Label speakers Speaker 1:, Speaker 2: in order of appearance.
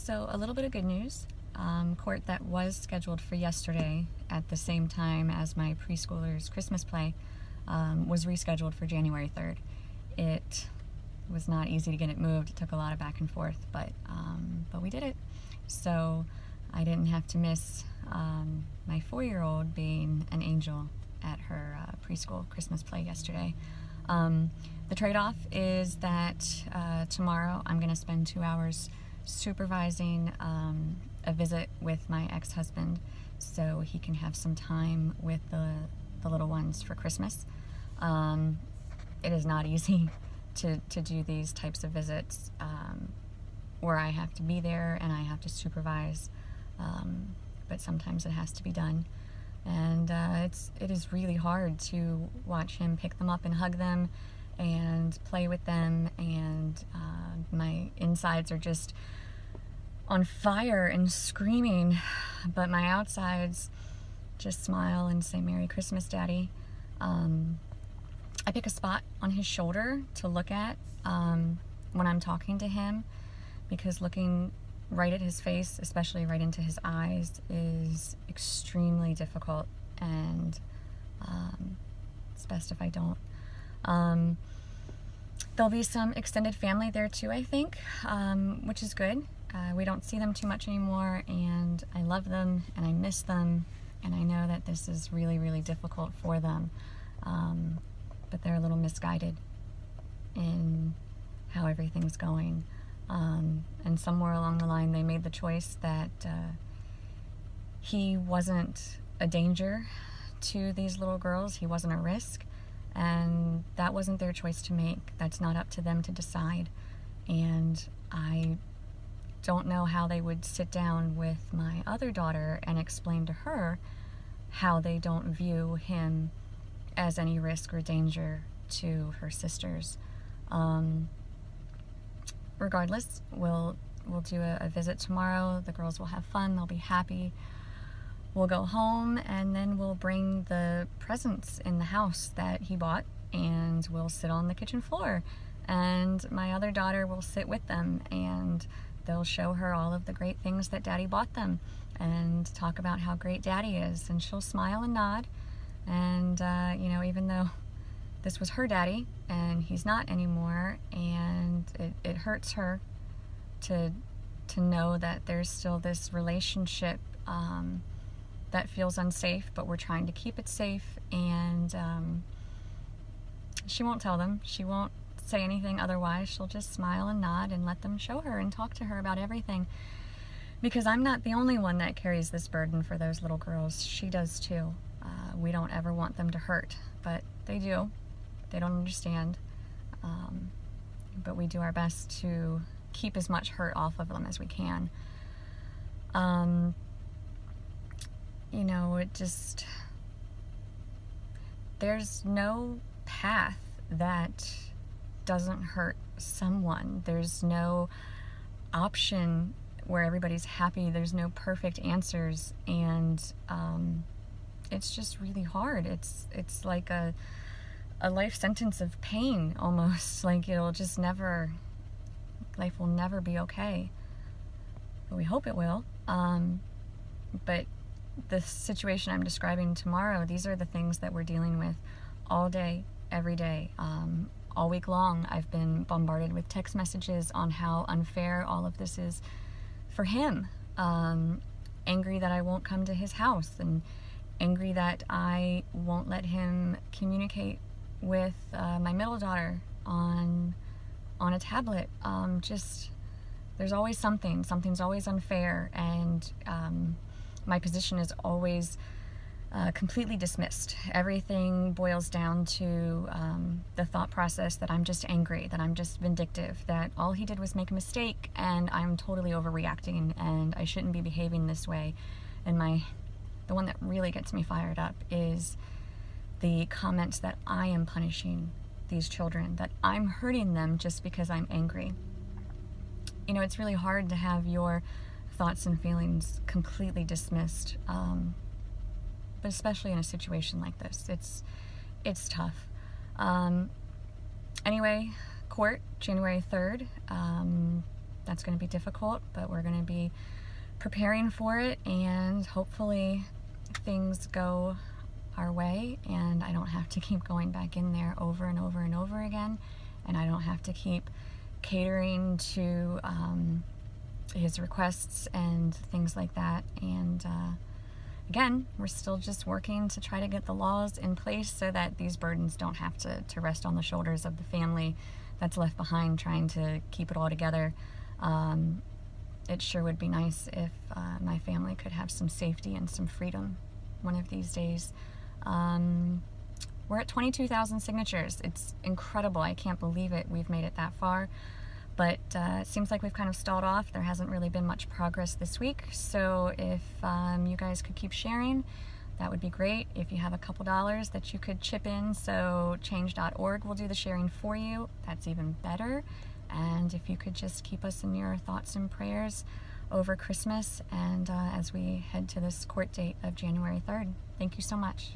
Speaker 1: So a little bit of good news. Court that was scheduled for yesterday at the same time as my preschooler's Christmas play was rescheduled for January 3rd. It was not easy to get it moved. It took a lot of back and forth, but we did it. So I didn't have to miss my 4-year-old being an angel at her preschool Christmas play yesterday. The trade-off is that tomorrow I'm going to spend 2 hours supervising a visit with my ex-husband so he can have some time with the little ones for Christmas. It is not easy to do these types of visits where I have to be there and I have to supervise, but sometimes it has to be done. And it is really hard to watch him pick them up and hug them and play with them, and my insides are just on fire and screaming, but my outsides just smile and say, "Merry Christmas, Daddy." I pick a spot on his shoulder to look at when I'm talking to him, because looking right at his face, especially right into his eyes, is extremely difficult, and it's best if I don't. There'll be some extended family there too, I think, which is good. We don't see them too much anymore, and I love them and I miss them, and I know that this is really, really difficult for them, but they're a little misguided in how everything's going. And somewhere along the line they made the choice that he wasn't a danger to these little girls, he wasn't a risk, and that wasn't their choice to make. That's not up to them to decide. And I don't know how they would sit down with my other daughter and explain to her how they don't view him as any risk or danger to her sisters. Regardless, we'll do a visit tomorrow. The girls will have fun, they'll be happy. We'll go home, and then we'll bring the presents in the house that he bought, and we'll sit on the kitchen floor, and my other daughter will sit with them, and they'll show her all of the great things that Daddy bought them and talk about how great Daddy is, and she'll smile and nod. And even though this was her daddy and he's not anymore, and it hurts her to know that there's still this relationship that feels unsafe, but we're trying to keep it safe. And she won't tell them, she won't say anything otherwise. She'll just smile and nod and let them show her and talk to her about everything, because I'm not the only one that carries this burden for those little girls. She does too. We don't ever want them to hurt, but they do. They don't understand, but we do our best to keep as much hurt off of them as we can. There's no path that doesn't hurt someone. There's no option where everybody's happy. There's no perfect answers, and it's just really hard. It's like a life sentence of pain almost. Like life will never be okay. But we hope it will. But the situation I'm describing tomorrow, these are the things that we're dealing with all day, every day. All week long, I've been bombarded with text messages on how unfair all of this is for him. Angry that I won't come to his house, and angry that I won't let him communicate with my middle daughter on a tablet. There's always something's always unfair, and my position is always completely dismissed. Everything boils down to the thought process that I'm just angry, that I'm just vindictive, that all he did was make a mistake and I'm totally overreacting and I shouldn't be behaving this way. And the one that really gets me fired up is the comments that I am punishing these children, that I'm hurting them just because I'm angry. It's really hard to have your thoughts and feelings completely dismissed, but especially in a situation like this, it's tough. Anyway, court, January 3rd. that's going to be difficult, but we're going to be preparing for it, and hopefully things go our way and I don't have to keep going back in there over and over and over again, and I don't have to keep catering to his requests and things like that. And again, we're still just working to try to get the laws in place so that these burdens don't have to rest on the shoulders of the family that's left behind trying to keep it all together. It sure would be nice if my family could have some safety and some freedom one of these days. We're at 22,000 signatures. It's incredible. I can't believe it. We've made it that far. But it seems like we've kind of stalled off. There hasn't really been much progress this week. So if you guys could keep sharing, that would be great. If you have a couple dollars that you could chip in so change.org will do the sharing for you, that's even better. And if you could just keep us in your thoughts and prayers over Christmas and as we head to this court date of January 3rd. Thank you so much.